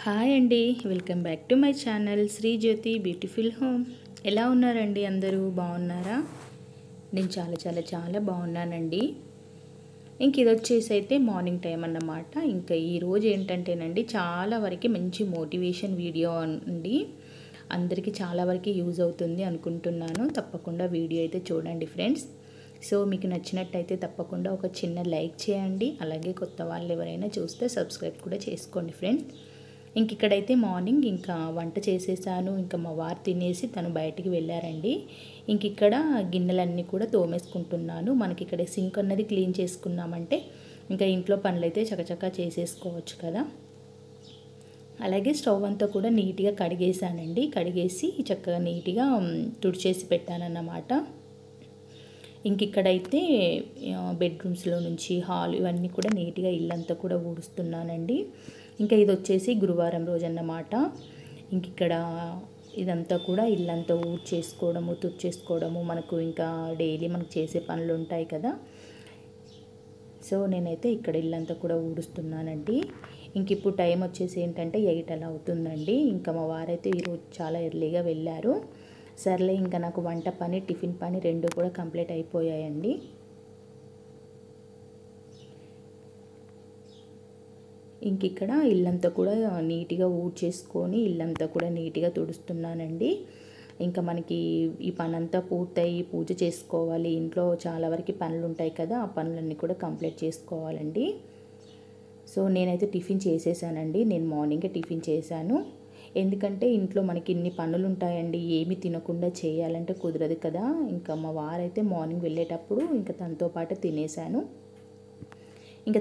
Hi అండి, welcome back to my channel Sri Jyothi beautiful home. ఎలా ఉన్నారండి? అందరూ బాగున్నారా? నేను చాలా చాలా చాలా బాగున్నానండి. ఇది వచ్చేసి అయితే మార్నింగ్ టైం అన్నమాట. ఇంకా ఈరోజు ఏంటంటేనండి, చాలా వరకు మంచి మోటివేషన్ వీడియో అండి. అందరికీ చాలా వరకు యూజ్ అవుతుంది అనుకుంటున్నాను. తప్పకుండా వీడియో అయితే చూడండి ఫ్రెండ్స్. సో మీకు నచ్చినట్టయితే తప్పకుండా ఒక చిన్న లైక్ చేయండి. అలాగే కొత్త వాళ్ళు ఎవరైనా చూస్తే సబ్స్క్రైబ్ కూడా చేసుకోండి ఫ్రెండ్స్. ఇక్కడైతే మార్నింగ్ ఇంకా వంట చేసేసాను. ఇంకా మా వారు తినేసి తను బయటికి వెళ్ళారండి. ఇక్కడ గిన్నెలన్నీ కూడా తోమేసుకుంటున్నాను. మనకి ఇక్కడ సింక్ అన్నది క్లీన్ చేసుకున్నామంటే ఇంకా ఇంట్లో పనులైతే చకచకా చేసేసుకోవచ్చు కదా. అలాగే స్టవ్ అంతా కూడా నీట్గా కడిగేసానండి. కడిగేసి చక్కగా నీట్గా తుడిచేసి పెట్టానన్నమాట. ఇక్కడైతే బెడ్రూమ్స్లో నుంచి హాల్ ఇవన్నీ కూడా నీట్గా ఇల్లంతా కూడా ఊడుస్తున్నానండి. ఇది వచ్చేసి గురువారం రోజు అన్నమాట. ఇక్కడ ఇదంతా కూడా ఇల్లంతా ఊడ్చేసుకోవడము, తుడిచేసుకోవడము మనకు ఇంకా డైలీ మనకు చేసే పనులు ఉంటాయి కదా. సో నేనైతే ఇక్కడ ఇల్లంతా కూడా ఊడుస్తున్నానండి. ఇప్పుడు టైం వచ్చేసి ఏంటంటే 8 అలా అవుతుందండి. మా వారైతే ఈరోజు చాలా ఎర్లీగా వెళ్ళారు. సర్లే ఇంకా నాకు వంట పని, టిఫిన్ పని రెండు కూడా కంప్లీట్ అయిపోయాయండి. ఇక్కడ ఇల్లంతా కూడా నీట్గా ఊడ్చేసుకొని ఇల్లంతా కూడా నీట్గా తుడుస్తున్నానండి. మనకి ఈ పనంతా పూర్తయి పూజ చేసుకోవాలి. ఇంట్లో చాలా వరకు పనులు ఉంటాయి కదా, ఆ పనులన్నీ కూడా కంప్లీట్ చేసుకోవాలండి. సో నేనైతే టిఫిన్ చేసేసానండి. నేను మార్నింగే టిఫిన్ చేశాను. ఎందుకంటే ఇంట్లో మనకి ఇన్ని పనులు ఉంటాయండి, ఏమి తినకుండా చేయాలంటే కుదరదు కదా. మా వారైతే మార్నింగ్ వెళ్ళేటప్పుడు తనతో పాటు తినేసాను.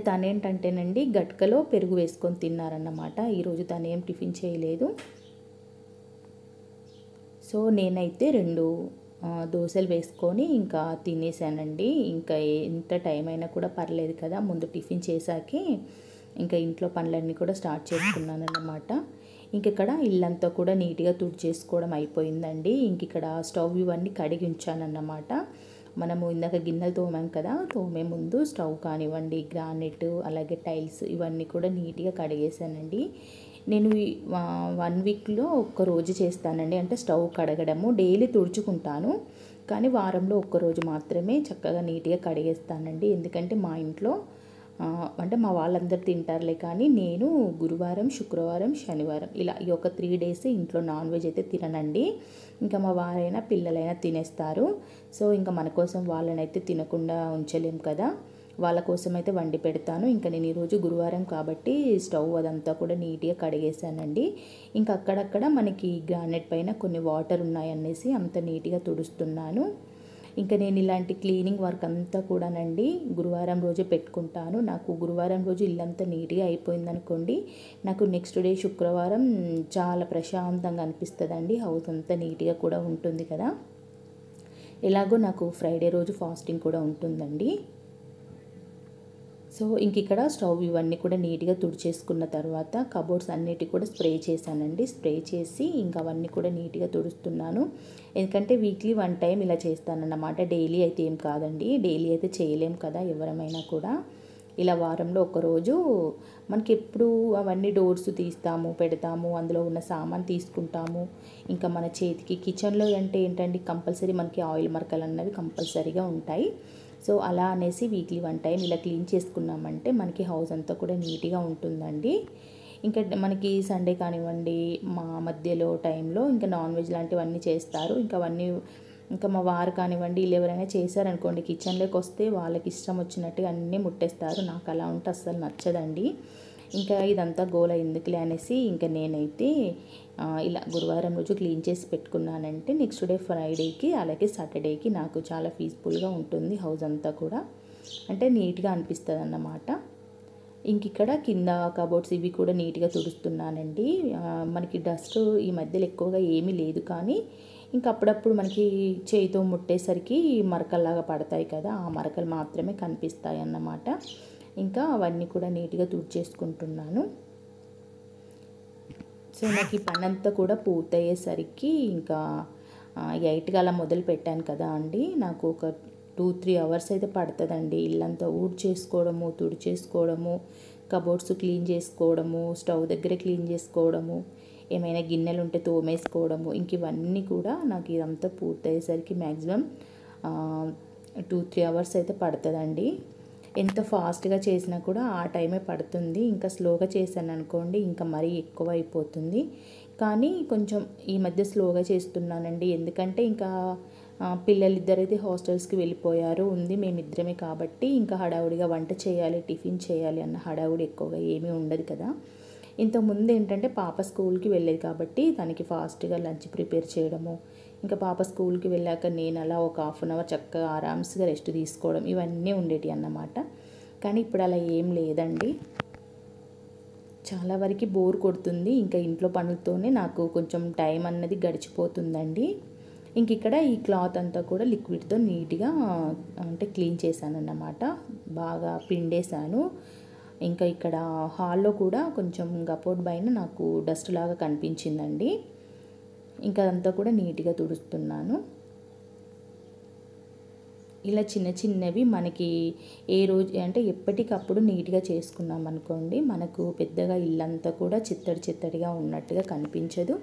తనేంటంటేనండి గట్కలో పెరుగు వేసుకొని తిన్నారన్నమాట. ఈరోజు తనేం టిఫిన్ చేయలేదు. సో నేనైతే 2 దోశలు వేసుకొని తినేసానండి. ఎంత టైం అయినా కూడా పర్లేదు కదా, ముందు టిఫిన్ చేశాకే ఇంట్లో పనులన్నీ కూడా స్టార్ట్ చేసుకున్నాను అన్నమాట. ఇక్కడ ఇల్లంతా కూడా నీట్గా తుడిచేసుకోవడం అయిపోయిందండి. ఇక్కడ స్టవ్ ఇవన్నీ కడిగి ఉంచానన్నమాట. మనము ఇందాక గిన్నెలు తోమాం కదా, తోమే ముందు స్టవ్ కానివ్వండి, గ్రానైట్ అలాగే టైల్స్ ఇవన్నీ కూడా నీట్గా కడిగేసానండి. నేను 1 వీక్లో ఒక్కరోజు చేస్తానండి. అంటే స్టవ్ కడగడము డైలీ తుడుచుకుంటాను, కానీ వారంలో ఒక్కరోజు మాత్రమే చక్కగా నీట్గా కడిగేస్తానండి. ఎందుకంటే మా ఇంట్లో అంటే మా వాళ్ళందరూ తింటారులే, కానీ నేను గురువారం, శుక్రవారం, శనివారం ఇలా ఈ ఒక 3 డేస్ ఇంట్లో నాన్ వెజ్ అయితే తిననండి. మా వారైనా పిల్లలైనా తినేస్తారు. సో మన కోసం వాళ్ళనైతే తినకుండా ఉంచలేం కదా, వాళ్ళ కోసం అయితే వండి పెడతాను. నేను ఈరోజు గురువారం కాబట్టి స్టవ్ అదంతా కూడా నీట్గా కడిగేసానండి. అక్కడక్కడ మనకి గ్రానైట్ పైన కొన్ని వాటర్ ఉన్నాయనేసి అంత నీట్గా తుడుస్తున్నాను. నేను ఇలాంటి క్లీనింగ్ వర్క్ అంతా కూడానండి గురువారం రోజే పెట్టుకుంటాను. నాకు గురువారం రోజు ఇల్లంతా నీట్గా అయిపోయిందనుకోండి, నాకు నెక్స్ట్ డే శుక్రవారం చాలా ప్రశాంతంగా అనిపిస్తుందండి. హౌస్ అంతా నీట్గా కూడా ఉంటుంది కదా. ఎలాగో నాకు ఫ్రైడే రోజు ఫాస్టింగ్ కూడా ఉంటుందండి. సో ఇక్కడ స్టవ్ ఇవన్నీ కూడా నీట్గా తుడిచేసుకున్న తర్వాత కబోర్డ్స్ అన్నిటి కూడా స్ప్రే చేశానండి. స్ప్రే చేసి అవన్నీ కూడా నీట్గా తుడుస్తున్నాను. ఎందుకంటే వీక్లీ 1 టైం ఇలా చేస్తానన్నమాట. డైలీ అయితే ఏం కాదండి, డైలీ అయితే చేయలేం కదా ఎవరమైనా కూడా. ఇలా వారంలో ఒకరోజు మనకి ఎప్పుడు అవన్నీ డోర్స్ తీస్తాము, పెడతాము, అందులో ఉన్న సామాన్ తీసుకుంటాము. మన చేతికి కిచెన్లో అంటే ఏంటండి, కంపల్సరీ మనకి ఆయిల్ మరకలు అన్నవి కంపల్సరీగా ఉంటాయి. సో అలా అనేసి వీక్లీ 1 టైం ఇలా క్లీన్ చేసుకున్నామంటే మనకి హౌస్ అంతా కూడా నీట్గా ఉంటుందండి. మనకి సండే కానివ్వండి, మా మధ్యలో టైంలో నాన్ వెజ్ లాంటివన్నీ చేస్తారు. అవన్నీ మా వారు కానివ్వండి, వీళ్ళు ఎవరైనా చేశారనుకోండి, కిచెన్లోకి వస్తే వాళ్ళకి ఇష్టం వచ్చినట్టుగా అన్నీ ముట్టేస్తారు. నాకు అలా ఉంటే అస్సలు నచ్చదండి. ఇదంతా గోల ఎందుకులే అనేసి నేనైతే ఇలా గురువారం రోజు క్లీన్ చేసి పెట్టుకున్నానంటే నెక్స్ట్ డే ఫ్రైడేకి అలాగే సాటర్డేకి నాకు చాలా పీస్ఫుల్గా ఉంటుంది హౌస్ అంతా కూడా. అంటే నీట్గా అనిపిస్తుంది అన్నమాట. ఇక్కడ కింద కబోర్డ్స్ ఇవి కూడా నీట్గా తుడుస్తున్నానండి. మనకి డస్ట్ ఈ మధ్యలో ఎక్కువగా ఏమీ లేదు, కానీ అప్పుడప్పుడు మనకి చేయితో ముట్టేసరికి మరకల్లాగా పడతాయి కదా, ఆ మరకలు మాత్రమే కనిపిస్తాయి అన్నమాట. అవన్నీ కూడా నీట్గా తుడిచేసుకుంటున్నాను. సో నాకు ఈ పని అంతా కూడా పూర్తయ్యేసరికి 8కి అలా మొదలు పెట్టాను కదా అండి, నాకు ఒక 2-3 అవర్స్ అయితే పడుతుందండి. ఇల్లంతా ఊడ్చేసుకోవడము, తుడిచేసుకోవడము, కబోర్డ్స్ క్లీన్ చేసుకోవడము, స్టవ్ దగ్గర క్లీన్ చేసుకోవడము, ఏమైనా గిన్నెలు ఉంటే తోమేసుకోవడము, ఇంక ఇవన్నీ కూడా నాకు ఇదంతా పూర్తయ్యేసరికి మ్యాక్సిమం 2-3 అవర్స్ అయితే పడుతుందండి. ఎంత ఫాస్ట్గా చేసినా కూడా ఆ టైమే పడుతుంది. ఇంకా స్లోగా చేశాను అనుకోండి ఇంకా మరీ ఎక్కువ అయిపోతుంది. కానీ కొంచెం ఈ మధ్య స్లోగా చేస్తున్నానండి. ఎందుకంటే ఇంకా పిల్లలిద్దరైతే హాస్టల్స్కి వెళ్ళిపోయారు, ఉంది మేమిద్దరమే కాబట్టి ఇంకా హడావుడిగా వంట చేయాలి, టిఫిన్ చేయాలి అన్న హడావుడి ఎక్కువగా ఏమీ ఉండదు కదా. ఇంతకుముందు ఏంటంటే పాప స్కూల్కి వెళ్ళేది కాబట్టి తనకి ఫాస్ట్గా లంచ్ ప్రిపేర్ చేయడము, ఇంకా పాప స్కూల్కి వెళ్ళాక నేను అలా ఒక 1/2 అవర్ చక్కగా ఆరామ్స్గా రెస్ట్ తీసుకోవడం ఇవన్నీ ఉండేవి అన్నమాట. కానీ ఇప్పుడు అలా ఏం లేదండి. చాలా వరకు బోర్ కొడుతుంది. ఇంకా ఇంట్లో పనులతోనే నాకు కొంచెం టైం అన్నది గడిచిపోతుందండి. ఇంక ఇక్కడ ఈ క్లాత్ అంతా కూడా లిక్విడ్తో నీట్గా అంటే క్లీన్ చేశాను అన్నమాట. బాగా పిండేశాను. ఇంకా ఇక్కడ హాల్లో కూడా కొంచెం కబోర్డ్ పైన నాకు డస్ట్ లాగా కనిపించిందండి. ఇంకా అదంతా కూడా నీట్గా తుడుస్తున్నాను. ఇలా చిన్న చిన్నవి మనకి ఏ రోజు అంటే ఎప్పటికప్పుడు నీట్గా చేసుకున్నాం అనుకోండి, మనకు పెద్దగా ఇల్లంతా కూడా చిత్తడి చిత్తడిగా ఉన్నట్టుగా కనిపించదు.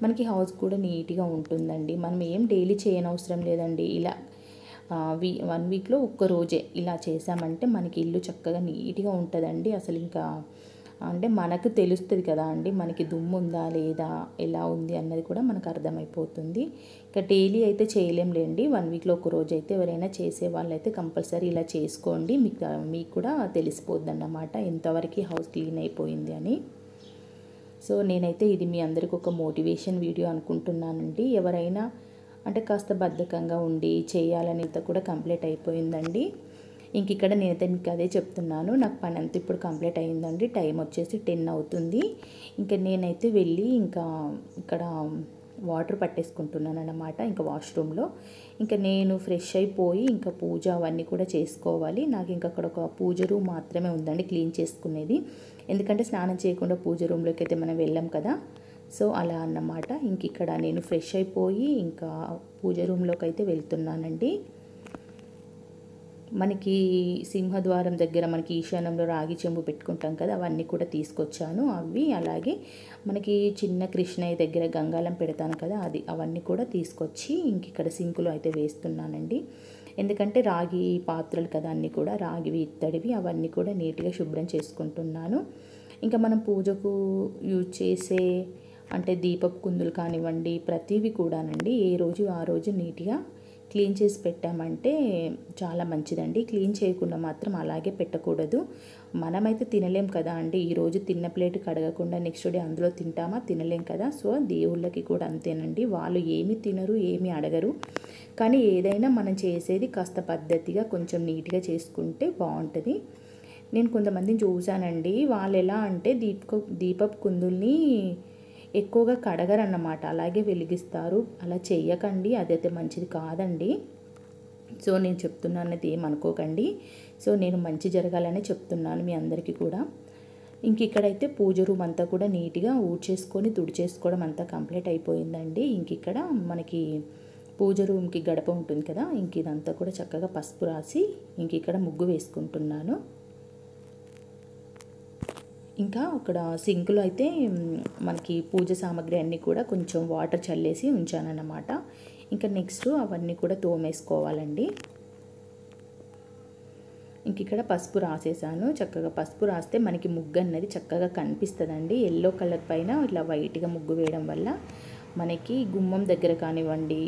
మనకి హౌస్ కూడా నీట్గా ఉంటుందండి. మనం ఏం డైలీ చేయనవసరం లేదండి. ఇలా 1 వీక్లో ఒక్క రోజే ఇలా చేసామంటే మనకి ఇల్లు చక్కగా నీట్గా ఉంటుందండి. అసలు ఇంకా అంటే మనకు తెలుస్తుంది కదా అండి, మనకి దుమ్ము ఉందా లేదా ఎలా ఉంది అన్నది కూడా మనకు అర్థమైపోతుంది. ఇక డైలీ అయితే చేయలేంలేండి. 1 వీక్లో ఒక రోజు అయితే ఎవరైనా చేసే వాళ్ళైతే కంపల్సరీ ఇలా చేసుకోండి. మీకు కూడా తెలిసిపోద్ది అన్నమాట ఎంతవరకు హౌస్ క్లీన్ అయిపోయింది అని. సో నేనైతే ఇది మీ అందరికి ఒక మోటివేషన్ వీడియో అనుకుంటున్నానండి. ఎవరైనా అంటే కాస్త బద్ధకంగా ఉండి చేయాలనేది కూడా కంప్లీట్ అయిపోయిందండి. ఇంక ఇక్కడ నేనైతే మీకు అదే చెప్తున్నాను. నాకు పని అంతా ఇప్పుడు కంప్లీట్ అయ్యిందండి. టైం వచ్చేసి 10 అవుతుంది. ఇంకా నేనైతే వెళ్ళి ఇంకా ఇక్కడ వాటర్ పట్టేసుకుంటున్నాను అన్నమాట ఇంకా వాష్రూమ్లో. ఇంకా నేను ఫ్రెష్ అయిపోయి ఇంకా పూజ అవన్నీ కూడా చేసుకోవాలి. నాకు ఇంకా అక్కడ ఒక పూజ రూమ్ మాత్రమే ఉందండి క్లీన్ చేసుకునేది. ఎందుకంటే స్నానం చేయకుండా పూజ రూమ్లోకి అయితే మనం వెళ్ళాం కదా. సో అలా అన్నమాట. ఇంక ఇక్కడ నేను ఫ్రెష్ అయిపోయి ఇంకా పూజ రూమ్లోకి అయితే వెళ్తున్నానండి. మనకి సింహద్వారం దగ్గర మనకి ఈశాన్యంలో రాగి చెంబు పెట్టుకుంటాం కదా, అవన్నీ కూడా తీసుకొచ్చాను. అవి అలాగే మనకి చిన్న కృష్ణయ్య దగ్గర గంగాలం పెడతాను కదా, అవన్నీ కూడా తీసుకొచ్చి ఇంక ఇక్కడ సింకులో అయితే వేస్తున్నానండి. ఎందుకంటే రాగి పాత్రలు కదా అన్నీ కూడా రాగివి ఇత్తడివి అవన్నీ కూడా నీట్గా శుభ్రం చేసుకుంటున్నాను. ఇంకా మనం పూజకు యూజ్ చేసే అంటే దీపపు కుందులు కానివ్వండి ప్రతివి కూడానండి ఏ రోజు ఆ రోజు నీట్గా క్లీన్ చేసి పెట్టామంటే చాలా మంచిదండి. క్లీన్ చేయకుండా మాత్రం అలాగే పెట్టకూడదు. మనమైతే తినలేం కదా అండి. ఈరోజు తిన్న ప్లేట్ కడగకుండా నెక్స్ట్ డే అందులో తింటామా, తినలేం కదా. సో దేవుళ్ళకి కూడా అంతేనండి. వాళ్ళు ఏమి తినరు, ఏమి అడగరు. కానీ ఏదైనా మనం చేసేది కాస్త పద్ధతిగా కొంచెం నీట్గా చేసుకుంటే బాగుంటుంది. నేను కొంతమందిని చూశానండి, వాళ్ళు ఎలా అంటే దీపపు కుందుల్ని ఎక్కువగా కడగరన్నమాట, అలాగే వెలిగిస్తారు. అలా చెయ్యకండి, అదైతే మంచిది కాదండి. సో నేను చెప్తున్నానది ఏమనుకోకండి. సో నేను మంచి జరగాలని చెప్తున్నాను మీ అందరికీ కూడా. ఇంక ఇక్కడైతే పూజ రూమ్ అంతా కూడా నీట్గా ఊడ్చేసుకొని తుడిచేసుకోవడం అంతా కంప్లీట్ అయిపోయిందండి. ఇంక ఇక్కడ మనకి పూజ రూమ్కి గడప ఉంటుంది కదా, ఇంక ఇదంతా కూడా చక్కగా పసుపు రాసి ఇంక ఇక్కడ ముగ్గు వేసుకుంటున్నాను. ఇంకా అక్కడ సింకులో అయితే మనకి పూజ సామాగ్రి అన్నీ కూడా కొంచెం వాటర్ చల్లేసి ఉంచానన్నమాట. ఇంకా నెక్స్ట్ అవన్నీ కూడా తోమేసుకోవాలండి. ఇంక ఇక్కడ పసుపు రాసేసాను. చక్కగా పసుపు రాస్తే మనకి ముగ్గు అన్నది చక్కగా కనిపిస్తుందండి. ఎల్లో కలర్ పైన ఇట్లా వైట్గా ముగ్గు వేయడం వల్ల మనకి గుమ్మం దగ్గర కానివ్వండి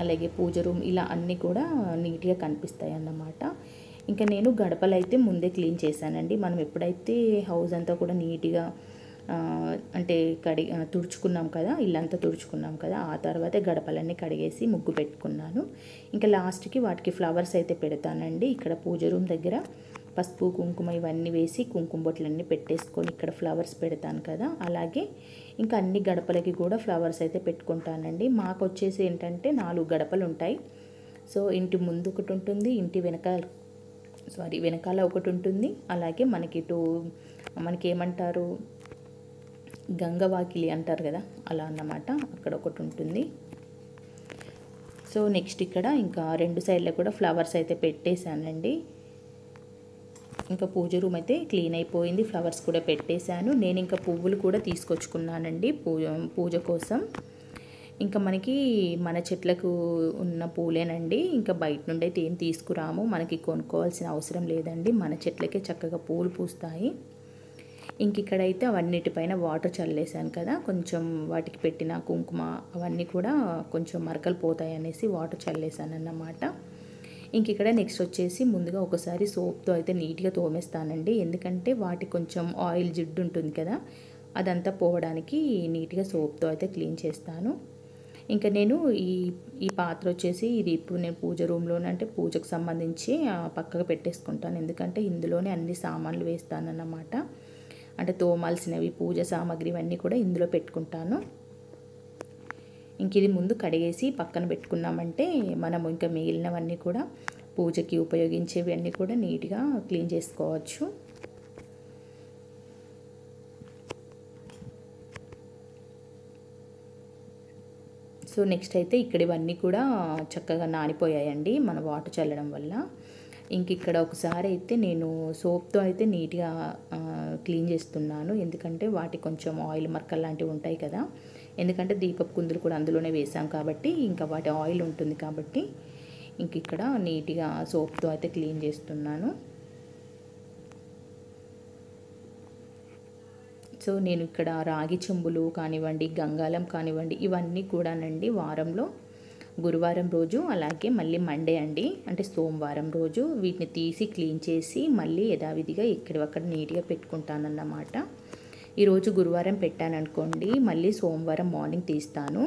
అలాగే పూజ రూమ్ ఇలా అన్నీ కూడా నీట్గా కనిపిస్తాయి అన్నమాట. ఇంకా నేను గడపలు అయితే ముందే క్లీన్ చేశానండి. మనం ఎప్పుడైతే హౌస్ అంతా కూడా నీట్గా అంటే తుడుచుకున్నాం కదా, ఇల్లంతా తుడుచుకున్నాం కదా, ఆ తర్వాతే గడపలన్నీ కడిగేసి ముగ్గు పెట్టుకున్నాను. ఇంకా లాస్ట్కి వాటికి ఫ్లవర్స్ అయితే పెడతానండి. ఇక్కడ పూజ రూమ్ దగ్గర పసుపు కుంకుమ ఇవన్నీ వేసి కుంకుమ బొట్లన్నీ పెట్టేసుకొని ఇక్కడ ఫ్లవర్స్ పెడతాను కదా, అలాగే ఇంకా అన్ని గడపలకి కూడా ఫ్లవర్స్ అయితే పెట్టుకుంటానండి. మాకు వచ్చేసి ఏంటంటే 4 గడపలు ఉంటాయి. సో ఇంటి ముందు ఒకటి ఉంటుంది, ఇంటి వెనకాల ఒకటి ఉంటుంది, అలాగే మనకి ఏమంటారు గంగవాకిలి అంటారు కదా అలా అన్నమాట, అక్కడ ఒకటి ఉంటుంది. సో నెక్స్ట్ ఇక్కడ ఇంకా 2 సైడ్లో కూడా ఫ్లవర్స్ అయితే పెట్టేశానండి. ఇంకా పూజ రూమ్ అయితే క్లీన్ అయిపోయింది, ఫ్లవర్స్ కూడా పెట్టేశాను. నేను ఇంకా పువ్వులు కూడా తీసుకొచ్చుకున్నానండి పూజ కోసం. ఇంకా మనకి మన చెట్లకు ఉన్న పూలేనండి, ఇంకా బయట నుండి అయితే ఏం తీసుకురాము, మనకి కొనుక్కోవాల్సిన అవసరం లేదండి, మన చెట్లకే చక్కగా పూలు పూస్తాయి. ఇంక ఇక్కడైతే అవన్నిటిపైన వాటర్ చల్లేసాను కదా, కొంచెం వాటికి పెట్టిన కుంకుమ అవన్నీ కూడా కొంచెం మరకలు పోతాయి అనేసి వాటర్ చల్లేసాను అన్నమాట. ఇంక ఇక్కడ నెక్స్ట్ వచ్చేసి ముందుగా ఒకసారి సోప్తో అయితే నీట్గా తోమేస్తానండి, ఎందుకంటే వాటి కొంచెం ఆయిల్ జిడ్డు ఉంటుంది కదా, అదంతా పోవడానికి నీట్గా సోప్తో అయితే క్లీన్ చేస్తాను. ఇంకా నేను ఈ పాత్ర వచ్చేసి ఇది ఇప్పుడు నేను పూజ రూమ్లోనే అంటే పూజకు సంబంధించి పక్కకు పెట్టేసుకుంటాను, ఎందుకంటే ఇందులోనే అన్ని సామాన్లు వేస్తానన్నమాట. అంటే తోమాల్సినవి పూజ సామాగ్రి ఇవన్నీ కూడా ఇందులో పెట్టుకుంటాను. ఇంక ఇది ముందు కడిగేసి పక్కన పెట్టుకున్నామంటే మనము ఇంకా మిగిలినవన్నీ కూడా పూజకి ఉపయోగించేవి అన్నీ కూడా నీట్గా క్లీన్ చేసుకోవచ్చు. సో నెక్స్ట్ అయితే ఇక్కడ ఇవన్నీ కూడా చక్కగా నానిపోయాయండి మన వాటర్ చల్లడం వల్ల. ఇంక ఇక్కడ ఒకసారి అయితే నేను సోప్తో అయితే నీట్గా క్లీన్ చేస్తున్నాను, ఎందుకంటే వాటి కొంచెం ఆయిల్ మరకలు లాంటివి ఉంటాయి కదా, ఎందుకంటే దీపపు కుందులు కూడా అందులోనే వేసాం కాబట్టి ఇంకా వాటి ఆయిల్ ఉంటుంది కాబట్టి ఇంక ఇక్కడ నీట్గా సోప్తో అయితే క్లీన్ చేస్తున్నాను. సో నేను ఇక్కడ రాగి చెంబులు కానివ్వండి, గంగాలం కానివ్వండి, ఇవన్నీ కూడానండి వారంలో గురువారం రోజు అలాగే మళ్ళీ మండే అండి, అంటే సోమవారం రోజు వీటిని తీసి క్లీన్ చేసి మళ్ళీ యథావిధిగా ఎక్కడక్కడ నీట్గా పెట్టుకుంటానన్నమాట. ఈరోజు గురువారం పెట్టాననుకోండి, మళ్ళీ సోమవారం మార్నింగ్ తీస్తాను,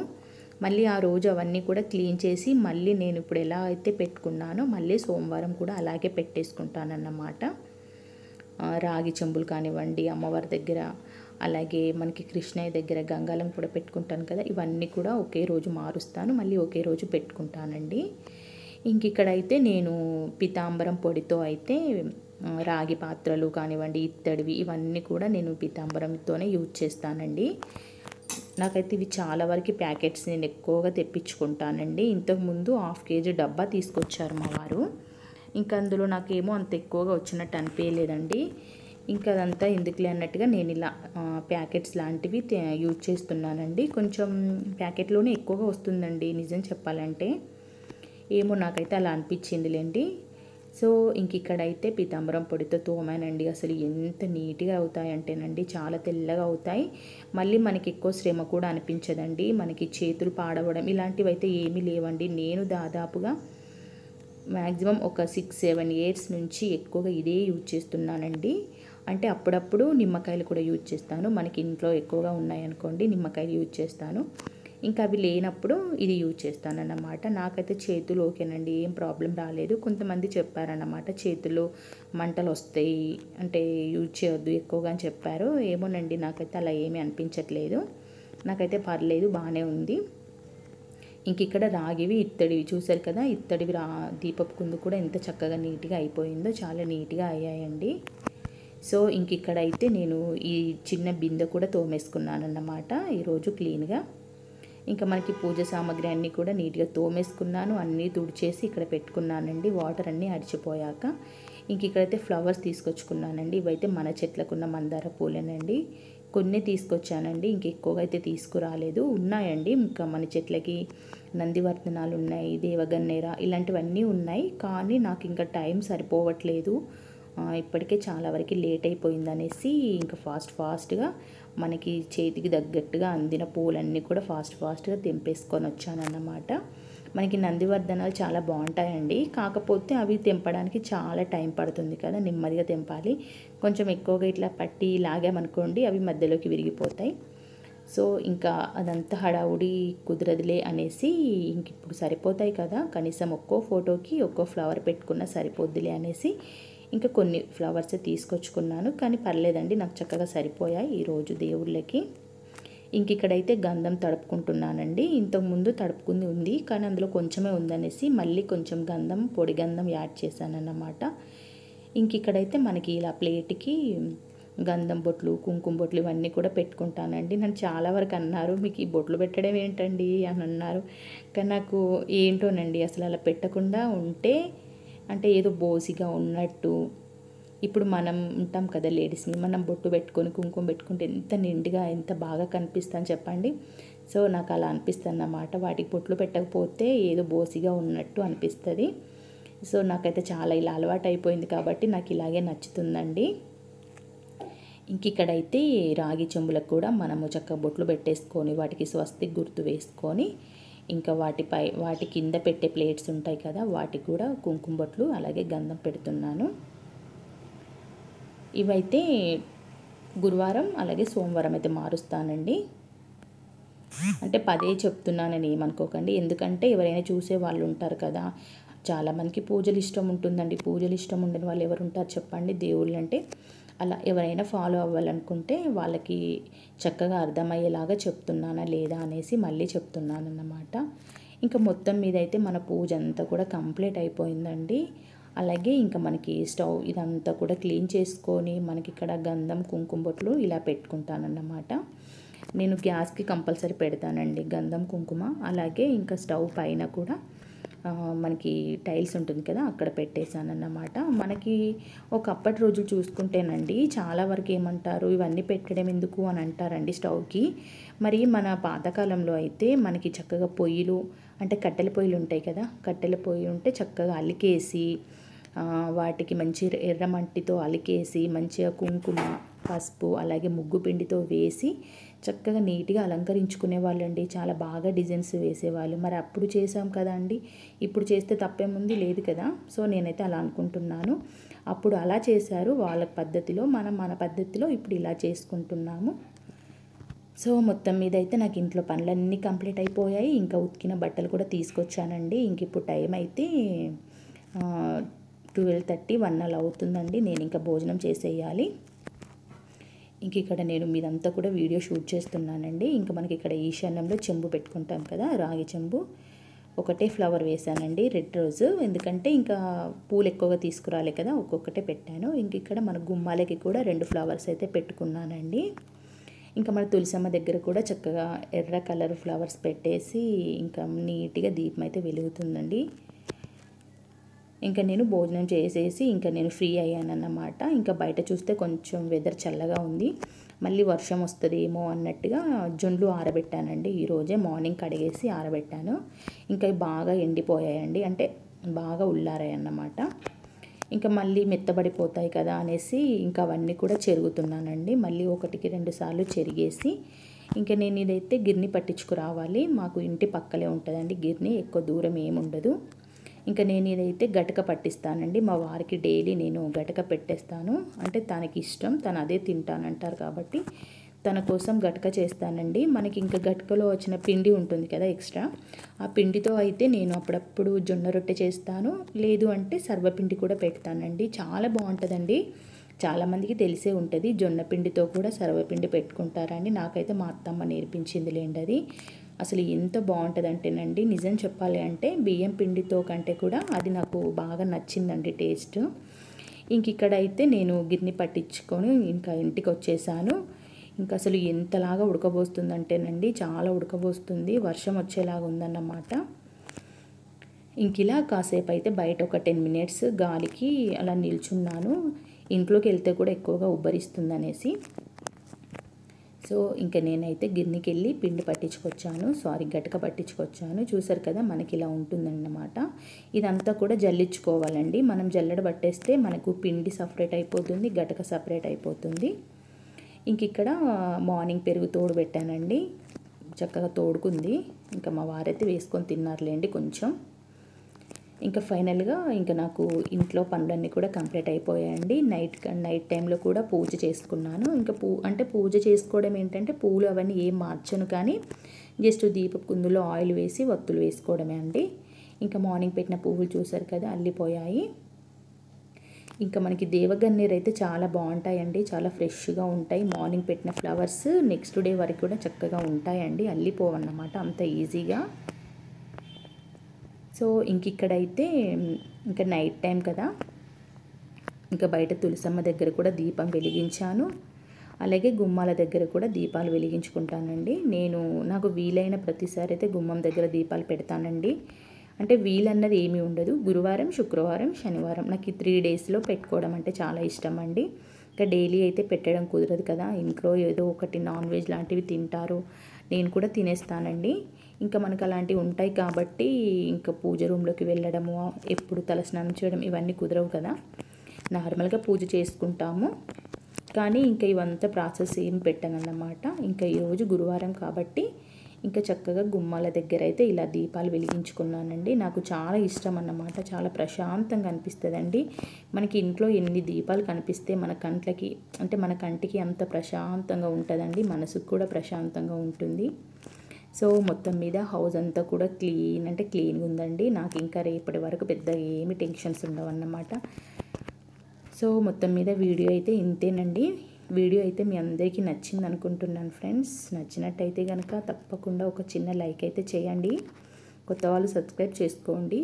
మళ్ళీ ఆ రోజు అవన్నీ కూడా క్లీన్ చేసి మళ్ళీ నేను ఇప్పుడు ఎలా అయితే పెట్టుకున్నానో మళ్ళీ సోమవారం కూడా అలాగే పెట్టేసుకుంటానన్నమాట. రాగి చెంబులు కానివ్వండి అమ్మవారి దగ్గర, అలాగే మనకి కృష్ణయ్య దగ్గర గంగాలం కూడా పెట్టుకుంటాను కదా, ఇవన్నీ కూడా ఒకే రోజు మారుస్తాను, మళ్ళీ ఒకే రోజు పెట్టుకుంటానండి. ఇంక ఇక్కడైతే నేను పీతాంబరం పొడితో అయితే రాగి పాత్రలు కానివ్వండి ఇత్తడివి ఇవన్నీ కూడా నేను పీతాంబరంతోనే యూజ్ చేస్తానండి. నాకైతే ఇవి చాలా వరకు ప్యాకెట్స్ నేను ఎక్కువగా తెప్పించుకుంటానండి. ఇంతకుముందు 1/2 kg డబ్బా తీసుకొచ్చారు మా వారు, ఇంకా అందులో నాకేమో అంత ఎక్కువగా వచ్చినట్టు అనిపించలేదండి. ఇంకా అదంతా ఎందుకులే అన్నట్టుగా నేను ఇలా ప్యాకెట్స్ లాంటివి యూజ్ చేస్తున్నానండి. కొంచెం ప్యాకెట్లోనే ఎక్కువగా వస్తుందండి నిజం చెప్పాలంటే, ఏమో నాకైతే అలా అనిపించిందిలేండి. సో ఇంక ఇక్కడైతే పీతాంబరం పొడితో తోమానండి, అసలు ఎంత నీట్గా అవుతాయంటేనండి చాలా తెల్లగా అవుతాయి, మళ్ళీ మనకి ఎక్కువ శ్రమ కూడా అనిపించదండి, మనకి చేతులు పాడవడం ఇలాంటివి అయితే ఏమీ లేవండి. నేను దాదాపుగా మ్యాక్సిమం ఒక 6-7 ఇయర్స్ నుంచి ఎక్కువగా ఇదే యూజ్ చేస్తున్నానండి. అంటే అప్పుడప్పుడు నిమ్మకాయలు కూడా యూజ్ చేస్తాను, మనకి ఇంట్లో ఎక్కువగా ఉన్నాయనుకోండి నిమ్మకాయలు యూజ్ చేస్తాను, ఇంకా అవి లేనప్పుడు ఇది యూజ్ చేస్తానన్నమాట. నాకైతే చేతులు ఓకేనండి, ఏం ప్రాబ్లం రాలేదు. కొంతమంది చెప్పారన్నమాట చేతులు మంటలు వస్తాయి అంటే యూజ్ చేయొద్దు ఎక్కువగా అని చెప్పారు, ఏమోనండి నాకైతే అలా ఏమీ అనిపించట్లేదు, నాకైతే పర్లేదు బాగానే ఉంది. ఇంక ఇక్కడ రాగివి ఇత్తడివి చూసారు కదా, ఇత్తడివి దీపపు కుందు కూడా ఎంత చక్కగా నీట్గా అయిపోయిందో, చాలా నీట్గా అయ్యాయండి. సో ఇంక ఇక్కడైతే నేను ఈ చిన్న బిందె కూడా తోమేసుకున్నాను అన్నమాట ఈరోజు క్లీన్గా. ఇంకా మనకి పూజ సామాగ్రి అన్నీ కూడా నీట్గా తోమేసుకున్నాను, అన్నీ తుడిచేసి ఇక్కడ పెట్టుకున్నానండి వాటర్ అన్నీ అడిచిపోయాక. ఇంక ఇక్కడైతే ఫ్లవర్స్ తీసుకొచ్చుకున్నానండి, ఇవైతే మన చెట్లకున్న మందార పూలేనండి, కొన్ని తీసుకొచ్చానండి, ఇంక ఎక్కువగా అయితే తీసుకురాలేదు, ఉన్నాయండి ఇంకా మన చెట్లకి నందివర్ధనాలు ఉన్నాయి, దేవగన్నేర ఇలాంటివన్నీ ఉన్నాయి, కానీ నాకు ఇంకా టైం సరిపోవట్లేదు, ఇప్పటికే చాలా వరకు లేట్ అయిపోయిందనేసి ఇంకా ఫాస్ట్గా మనకి చేతికి తగ్గట్టుగా అందిన పూలన్నీ కూడా ఫాస్ట్గా తెంపేసుకొని వచ్చానన్నమాట. మనకి నందివర్ధనాలు చాలా బాగుంటాయండి, కాకపోతే అవి తెంపడానికి చాలా టైం పడుతుంది కదా, నెమ్మదిగా తెంపాలి, కొంచెం ఎక్కువగా ఇట్లా పట్టి లాగామనుకోండి అవి మధ్యలోకి విరిగిపోతాయి. సో ఇంకా అదంతా హడావుడి కుదరదులే అనేసి ఇంక ఇప్పుడు సరిపోతాయి కదా, కనీసం ఒక్కో ఫోటోకి ఒక్కో ఫ్లవర్ పెట్టుకున్నా సరిపోద్దులే అనేసి ఇంకా కొన్ని ఫ్లవర్స్ తీసుకొచ్చుకున్నాను, కానీ పర్లేదండి నాకు చక్కగా సరిపోయాయి ఈరోజు దేవుళ్ళకి. ఇంక ఇక్కడైతే గంధం తడుపుకుంటున్నానండి, ఇంతకుముందు తడుపుకుంది ఉంది కానీ అందులో కొంచెమే ఉందనేసి మళ్ళీ కొంచెం గంధం పొడి గంధం యాడ్ చేశానన్నమాట. ఇంక ఇక్కడైతే మనకి ఇలా ప్లేట్కి గంధం బొట్లు కుంకుమ బొట్లు ఇవన్నీ కూడా పెట్టుకుంటానండి. నన్ను చాలా వరకు అన్నారు మీకు ఈ బొట్లు పెట్టడం ఏంటండి అని అన్నారు, కానీ నాకు ఏంటోనండి అసలు అలా పెట్టకుండా ఉంటే అంటే ఏదో బోసిగా ఉన్నట్టు ఇప్పుడు మనం ఉంటాం కదా లేడీస్ని, మనం బొట్టు పెట్టుకొని కుంకుమ పెట్టుకుంటే ఎంత నిండుగా ఎంత బాగా కనిపిస్తాను చెప్పండి. సో నాకు అలా అనిపిస్తుంది అన్నమాట. వాటికి బొట్లు పెట్టకపోతే ఏదో బోసిగా ఉన్నట్టు అనిపిస్తుంది. సో నాకైతే చాలా ఇలా అలవాటు అయిపోయింది కాబట్టి నాకు ఇలాగే నచ్చుతుందండి. ఇంక ఇక్కడైతే రాగి చెంబులకు కూడా మనము చక్కగా బొట్లు పెట్టేసుకొని వాటికి స్వస్తిక్ గుర్తు వేసుకొని ఇంకా వాటి కింద పెట్టే ప్లేట్స్ ఉంటాయి కదా, వాటికి కూడా కుంకుమ బొట్లు అలాగే గంధం పెడుతున్నాను. ఇవైతే గురువారం అలాగే సోమవారం అయితే మారుస్తానండి. అంటే పదే చెప్తున్నానని ఏమనుకోకండి, ఎందుకంటే ఎవరైనా చూసే వాళ్ళు ఉంటారు కదా, చాలామందికి పూజలు ఇష్టం ఉంటుందండి. పూజలు ఇష్టం ఉండని వాళ్ళు ఎవరు ఉంటారు చెప్పండి దేవుళ్ళు అంటే. అలా ఎవరైనా ఫాలో అవ్వాలనుకుంటే వాళ్ళకి చక్కగా అర్థమయ్యేలాగా చెప్తున్నానా లేదా అనేసి మళ్ళీ చెప్తున్నాను అన్నమాట. ఇంకా మొత్తం మీద అయితే మన పూజ అంతా కూడా కంప్లీట్ అయిపోయిందండి. అలాగే ఇంకా మనకి స్టవ్ ఇదంతా కూడా క్లీన్ చేసుకొని మనకి ఇక్కడ గంధం కుంకుమ బొట్లు ఇలా పెట్టుకుంటానన్నమాట. నేను గ్యాస్కి కంపల్సరీ పెడతానండి గంధం కుంకుమ. అలాగే ఇంకా స్టవ్ పైన కూడా మనకి టైల్స్ ఉంటుంది కదా, అక్కడ పెట్టేశానన్నమాట. మనకి ఒకప్పటి రోజులు చూసుకుంటేనండి చాలా వరకు ఏమంటారు, ఇవన్నీ పెట్టడం ఎందుకు అని అంటారండి స్టవ్కి. మరి మన పాతకాలంలో అయితే మనకి చక్కగా పొయ్యిలు అంటే కట్టెల పొయ్యిలు ఉంటాయి కదా, కట్టెల పొయ్యి ఉంటే చక్కగా అలికేసి వాటికి మంచి ఎర్రమట్టితో అలికేసి మంచిగా కుంకుమ పసుపు అలాగే ముగ్గు పిండితో వేసి చక్కగా నీట్గా అలంకరించుకునే వాళ్ళండి. చాలా బాగా డిజైన్స్ వేసేవాళ్ళు. మరి అప్పుడు చేసాం కదా అండి, ఇప్పుడు చేస్తే తప్పేముంది, లేదు కదా. సో నేనైతే అలా అనుకుంటున్నాను. అప్పుడు అలా చేశారు వాళ్ళ పద్ధతిలో, మనం మన పద్ధతిలో ఇప్పుడు ఇలా చేసుకుంటున్నాము. సో మొత్తం మీద అయితే నాకు ఇంట్లో పనులన్నీ కంప్లీట్ అయిపోయాయి. ఇంకా ఉతికిన బట్టలు కూడా తీసుకొచ్చానండి. ఇంక ఇప్పుడు టైం అయితే 12:30 1 అలా అవుతుందండి. నేను ఇంకా భోజనం చేసేయాలి. ఇంక ఇక్కడ నేను మీదంతా కూడా వీడియో షూట్ చేస్తున్నానండి. ఇంకా మనకి ఇక్కడ ఈశాన్యంలో చెంబు పెట్టుకుంటాం కదా, రాగి చెంబు. ఒకటే ఫ్లవర్ వేసానండి, రెడ్ రోజ్. ఎందుకంటే ఇంకా పూలు ఎక్కువగా తీసుకురాలే కదా, ఒక్కొక్కటే పెట్టాను. ఇంక ఇక్కడ మన గుమ్మాలకి కూడా 2 ఫ్లవర్స్ అయితే పెట్టుకున్నానండి. ఇంకా మన తులసమ్మ దగ్గర కూడా చక్కగా ఎర్ర కలర్ ఫ్లవర్స్ పెట్టేసి ఇంకా నీట్గా దీపం అయితే వెలుగుతుందండి. ఇంకా నేను భోజనం చేసేసి ఇంకా నేను ఫ్రీ అయ్యానన్నమాట. ఇంకా బయట చూస్తే కొంచెం వెదర్ చల్లగా ఉంది, మళ్ళీ వర్షం వస్తుందేమో అన్నట్టుగా జొండ్లు ఆరబెట్టానండి. ఈరోజే మార్నింగ్ కడిగేసి ఆరబెట్టాను. ఇంకా బాగా ఎండిపోయాయండి, అంటే బాగా ఉల్లారాయి అన్నమాట. ఇంకా మళ్ళీ మెత్తబడిపోతాయి కదా అనేసి ఇంకా అవన్నీ కూడా చెరుగుతున్నానండి. మళ్ళీ 1కి 2 సార్లు చెరిగేసి ఇంకా నేను ఇదైతే గిర్ని పట్టించుకురావాలి. మాకు ఇంటి పక్కలే ఉంటుందండి గిర్ని, ఎక్కువ దూరం ఏముండదు. ఇంకా నేను ఇదైతే గటక పట్టిస్తానండి. మా వారికి డైలీ నేను గటక పెట్టేస్తాను, అంటే తనకి ఇష్టం, తను అదే తింటానంటారు కాబట్టి తన కోసం గటక చేస్తానండి. మనకి ఇంకా గటకలో వచ్చిన పిండి ఉంటుంది కదా ఎక్స్ట్రా, ఆ పిండితో అయితే నేను అప్పుడప్పుడు జొన్న రొట్టె చేస్తాను, లేదు అంటే సర్వపిండి కూడా పెడతానండి. చాలా బాగుంటుందండి. చాలామందికి తెలిసే ఉంటుంది, జొన్న పిండితో కూడా సర్వపిండి పెట్టుకుంటారండి. నాకైతే మా అత్తమ్మ నేర్పించింది లేండి అది. అసలు ఎంత బాగుంటుందంటేనండి, నిజం చెప్పాలి అంటే బియ్యం పిండితో కంటే కూడా అది నాకు బాగా నచ్చిందండి టేస్ట్. ఇంక ఇక్కడైతే నేను గిన్నె పట్టించుకొని ఇంకా ఇంటికి వచ్చేసాను. ఇంకా అసలు ఎంతలాగా ఉడకబోస్తుందంటేనండి, చాలా ఉడకబోస్తుంది, వర్షం వచ్చేలాగా ఉందన్నమాట. ఇంక ఇలా కాసేపు అయితే బయట ఒక 10 మినిట్స్ గాలికి అలా నిల్చున్నాను. ఇంట్లోకి వెళ్తే కూడా ఎక్కువగా ఉబ్బరిస్తుంది అనేసి. సో ఇంకా నేనైతే గిన్నెకి వెళ్ళి పిండి పట్టించుకొచ్చాను, గటక పట్టించుకొచ్చాను. చూసారు కదా మనకి ఇలా ఉంటుందన్నమాట. ఇదంతా కూడా జల్లించుకోవాలండి. మనం జల్లెడ పట్టేస్తే మనకు పిండి సపరేట్ అయిపోతుంది, గటక సపరేట్ అయిపోతుంది. ఇంక ఇక్కడ మార్నింగ్ పెరుగు తోడు పెట్టానండి, చక్కగా తోడుకుంది. ఇంకా మా వారైతే వేసుకొని తిన్నారులేండి కొంచెం. ఇంకా ఫైనల్గా ఇంకా నాకు ఇంట్లో పనులన్నీ కూడా కంప్లీట్ అయిపోయాయండి. నైట్ టైంలో కూడా పూజ చేసుకున్నాను. ఇంకా పూజ చేసుకోవడం ఏంటంటే పూలు అవన్నీ ఏం మార్చను, కానీ జస్ట్ దీపపు కుందులో ఆయిల్ వేసి ఒత్తులు వేసుకోవడమే అండి. ఇంకా మార్నింగ్ పెట్టిన పువ్వులు చూసారు కదా అల్లిపోయాయి. ఇంకా మనకి దేవగన్నేరు అయితే చాలా బాగుంటాయండి, చాలా ఫ్రెష్గా ఉంటాయి. మార్నింగ్ పెట్టిన ఫ్లవర్స్ నెక్స్ట్ డే వరకు కూడా చక్కగా ఉంటాయండి, అల్లిపోవన్నమాట అంత ఈజీగా. సో ఇంక ఇక్కడైతే ఇంకా నైట్ టైం కదా, ఇంకా బయట తులసమ్మ దగ్గర కూడా దీపం వెలిగించాను. అలాగే గుమ్మాల దగ్గర కూడా దీపాలు వెలిగించుకుంటానండి. నాకు వీలైన ప్రతిసారి అయితే గుమ్మం దగ్గర దీపాలు పెడతానండి. అంటే వీలన్నది ఏమీ ఉండదు. గురువారం, శుక్రవారం, శనివారం నాకు ఈ 3 డేస్లో పెట్టుకోవడం అంటే చాలా ఇష్టం అండి. ఇంకా డైలీ అయితే పెట్టడం కుదరదు కదా, ఇంట్లో ఏదో ఒకటి నాన్ వెజ్ లాంటివి తింటారు, నేను కూడా తినేస్తానండి. ఇంకా మనకు అలాంటివి ఉంటాయి కాబట్టి ఇంకా పూజ రూమ్లోకి వెళ్ళడము, ఎప్పుడు తలస్నానం చేయడం ఇవన్నీ కుదరవు కదా. నార్మల్గా పూజ చేసుకుంటాము, కానీ ఇంకా ఇవంతా ప్రాసెస్ ఏం పెట్టనన్నమాట. ఇంకా ఈరోజు గురువారం కాబట్టి ఇంకా చక్కగా గుమ్మాల దగ్గర అయితే ఇలా దీపాలు వెలిగించుకున్నానండి. నాకు చాలా ఇష్టం అన్నమాట, చాలా ప్రశాంతంగా అనిపిస్తుందండి. మనకి ఇంట్లో ఎన్ని దీపాలు కనిపిస్తే మన కంట్లకి అంటే మన కంటికి అంత ప్రశాంతంగా ఉంటుందండి, మనసుకు కూడా ప్రశాంతంగా ఉంటుంది. సో మొత్తం మీద హౌస్ అంతా కూడా క్లీన్గా ఉందండి. నాకు ఇంకా రేపటి వరకు పెద్దగా ఏమి టెన్షన్స్ ఉండవన్నమాట. సో మొత్తం మీద వీడియో అయితే ఇంతేనండి. వీడియో అయితే మీ అందరికీ నచ్చింది అనుకుంటున్నాను ఫ్రెండ్స్. నచ్చినట్టయితే కనుక తప్పకుండా ఒక చిన్న లైక్ అయితే చేయండి. కొత్త వాళ్ళు సబ్స్క్రైబ్ చేసుకోండి.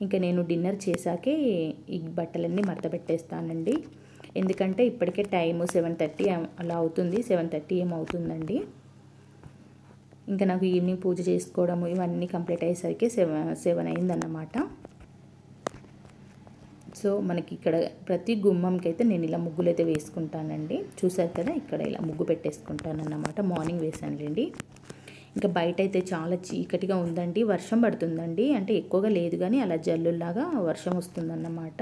ఇంకా నేను డిన్నర్ చేశాకే ఈ బట్టలన్నీ మడత పెట్టేస్తానండి, ఎందుకంటే ఇప్పటికే టైము 7:30 అలా అవుతుంది, 7:30 ఏమవుతుందండి. ఇంకా నాకు ఈవినింగ్ పూజ చేసుకోవడము ఇవన్నీ కంప్లీట్ అయ్యేసరికి 7 అయిందన్నమాట. సో మనకి ఇక్కడ ప్రతి గుమ్మంకి అయితే నేను ఇలా ముగ్గులు అయితే వేసుకుంటానండి. చూసారు కదా, ఇక్కడ ఇలా ముగ్గు పెట్టేసుకుంటాను అన్నమాట. మార్నింగ్ వేసానులేండి. ఇంకా బయట అయితే చాలా చీకటిగా ఉందండి, వర్షం పడుతుందండి. అంటే ఎక్కువగా లేదు కానీ అలా జల్లులాగా వర్షం వస్తుందన్నమాట.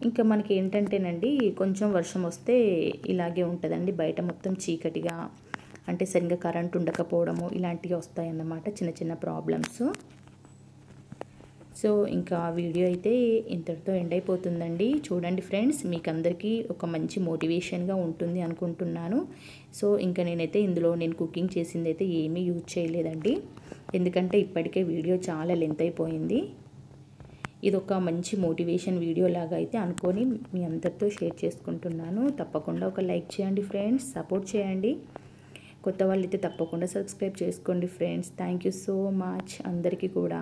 ఇంకా మనకి ఏంటంటేనండి, కొంచెం వర్షం వస్తే ఇలాగే ఉంటుందండి, బయట మొత్తం చీకటిగా, అంటే సరిగ్గా కరెంట్ ఉండకపోవడము ఇలాంటివి వస్తాయన్నమాట, చిన్న చిన్న ప్రాబ్లమ్స్. సో ఇంకా వీడియో అయితే ఇంతటితో ఎండ్ అయిపోతుందండి. చూడండి ఫ్రెండ్స్, మీకు అందరికీ ఒక మంచి మోటివేషన్గా ఉంటుంది అనుకుంటున్నాను. సో ఇంకా నేనైతే ఇందులో నేను కుకింగ్ చేసింది అయితే ఏమీ యూజ్ చేయలేదండి, ఎందుకంటే ఇప్పటికే వీడియో చాలా లెంత్ అయిపోయింది. ఇది ఒక మంచి మోటివేషన్ వీడియో లాగా అయితే అనుకొని మీ అందరితో షేర్ చేసుకుంటున్నాను. తప్పకుండా ఒక లైక్ చేయండి ఫ్రెండ్స్, సపోర్ట్ చేయండి. కొత్త వాళ్ళైతే తప్పకుండా సబ్స్క్రైబ్ చేసుకోండి friends. Thank you so much అందరికీ కూడా.